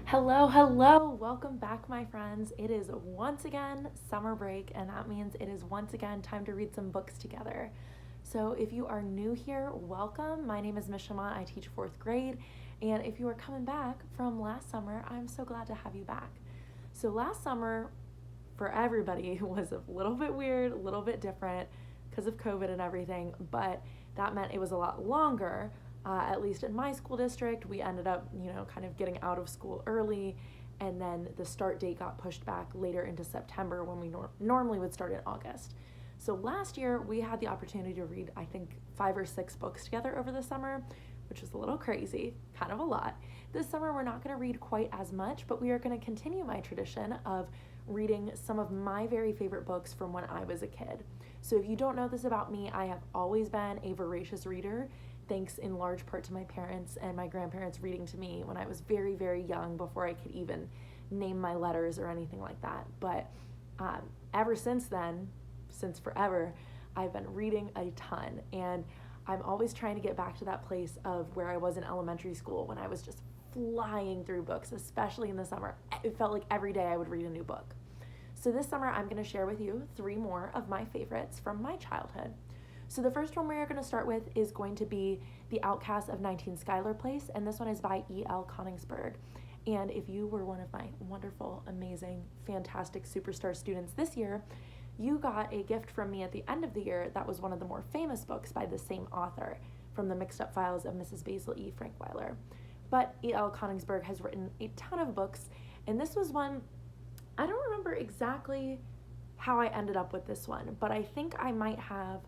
Hello, hello. Welcome back, my friends. It is once again summer break, and that means it is once again time to read some books together. So, if you are new here, welcome. My name is Miss Chaumont. I teach fourth grade. And if you are coming back from last summer, I'm so glad to have you back. So, last summer, for everybody, was a little bit weird, a little bit different because of COVID and everything, but that meant it was a lot longer. At least in my school district, we ended up, kind of getting out of school early, and then the start date got pushed back later into September when we normally would start in August. So last year, we had the opportunity to read, I think, 5 or 6 books together over the summer, which was a little crazy, kind of a lot. This summer, we're not going to read quite as much, but we are going to continue my tradition of reading some of my very favorite books from when I was a kid. So if you don't know this about me, I have always been a voracious reader, thanks in large part to my parents and my grandparents reading to me when I was very, very young, before I could even name my letters or anything like that. But ever since then, since forever, I've been reading a ton, and I'm always trying to get back to that place of where I was in elementary school when I was just flying through books, especially in the summer. It felt like every day I would read a new book. So this summer, I'm going to share with you 3 more of my favorites from my childhood. So the first one we're going to start with is going to be The Outcast of 19 Schuyler Place, and this one is by E.L. Koningsberg. And if you were one of my wonderful, amazing, fantastic superstar students this year, you got a gift from me at the end of the year that was one of the more famous books by the same author, from the Mixed Up Files of Mrs. Basil E. Frankweiler. But E.L. Koningsberg has written a ton of books, and this was one, I don't remember exactly how I ended up with this one, but I think I might have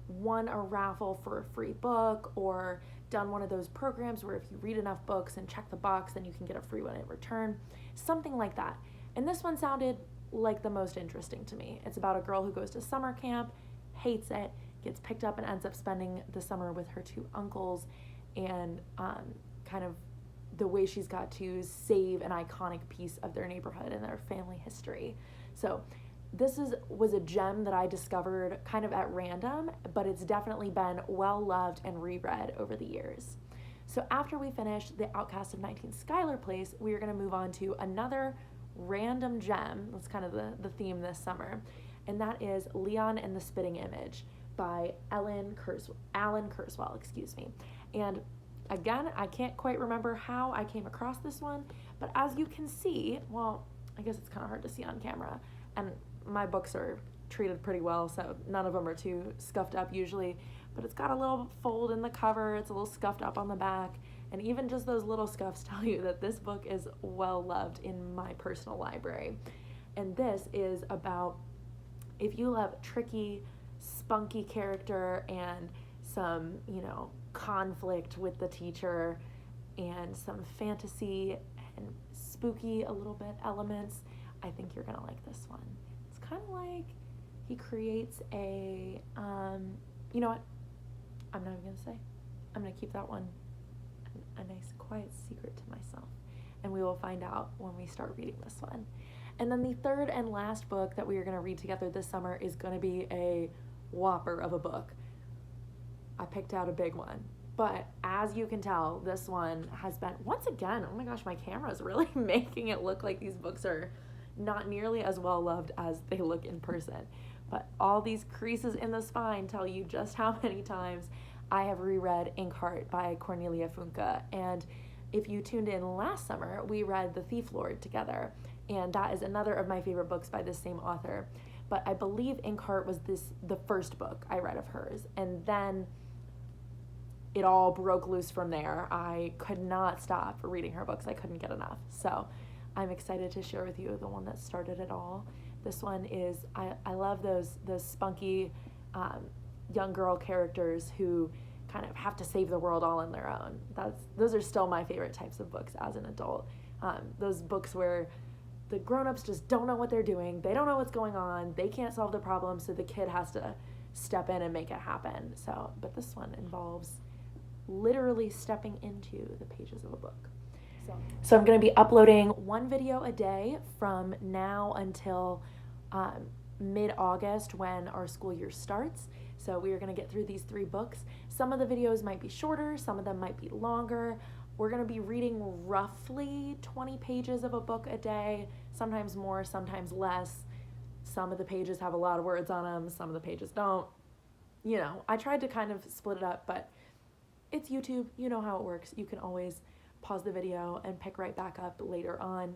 won a raffle for a free book, or done one of those programs where if you read enough books and check the box, then you can get a free one in return, something like that. And this one sounded like the most interesting to me. It's about a girl who goes to summer camp, hates it, gets picked up, and ends up spending the summer with her 2 uncles, and kind of the way she's got to save an iconic piece of their neighborhood and their family history. So this was a gem that I discovered kind of at random, but it's definitely been well loved and reread over the years. So after we finish The Outcast of 19 Schuyler Place, we are going to move on to another random gem. That's kind of the theme this summer, and that is Leon and the Spitting Image by Alan Kurzweil, And again, I can't quite remember how I came across this one, but as you can see, well, I guess it's kind of hard to see on camera, and my books are treated pretty well, so none of them are too scuffed up usually, but it's got a little fold in the cover, it's a little scuffed up on the back, and even just those little scuffs tell you that this book is well loved in my personal library. And this is about, if you love tricky, spunky character and some, conflict with the teacher and some fantasy and spooky a little bit elements, I think you're gonna like this one. It's kind of like he creates a, you know what? I'm not even gonna say. I'm gonna keep that one a nice quiet secret to myself, and we will find out when we start reading this one. And then the third and last book that we are gonna read together this summer is gonna be a whopper of a book. I picked out a big one, but as you can tell, this one has been, once again, oh my gosh, my camera is really making it look like these books are not nearly as well loved as they look in person. But all these creases in the spine tell you just how many times I have reread Inkheart by Cornelia Funke. And if you tuned in last summer, we read The Thief Lord together, and that is another of my favorite books by this same author. But I believe Inkheart was the first book I read of hers, and then it all broke loose from there. I could not stop reading her books. I couldn't get enough. So I'm excited to share with you the one that started it all. This one is, I love those spunky young girl characters who kind of have to save the world all on their own. Those are still my favorite types of books as an adult. Those books where the grown-ups just don't know what they're doing. They don't know what's going on. They can't solve the problem, so the kid has to step in and make it happen. But this one involves literally stepping into the pages of a book. So I'm going to be uploading 1 video a day from now until mid-August, when our school year starts. So we are going to get through these 3 books. Some of the videos might be shorter, some of them might be longer. We're going to be reading roughly 20 pages of a book a day, sometimes more, sometimes less. Some of the pages have a lot of words on them, some of the pages don't. You know, I tried to kind of split it up, but it's YouTube. You know how it works. You can always pause the video and pick right back up later on,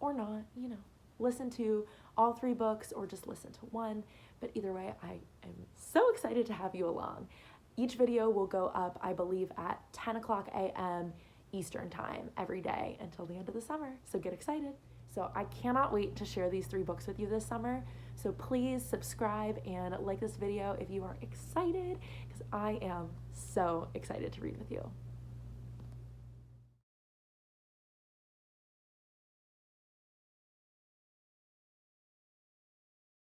or not, you know. Listen to all 3 books or just listen to one. But either way, I am so excited to have you along. Each video will go up, I believe, at 10 o'clock a.m. Eastern time every day until the end of the summer. So get excited. So I cannot wait to share these 3 books with you this summer. So please subscribe and like this video if you are excited, because I am so excited to read with you.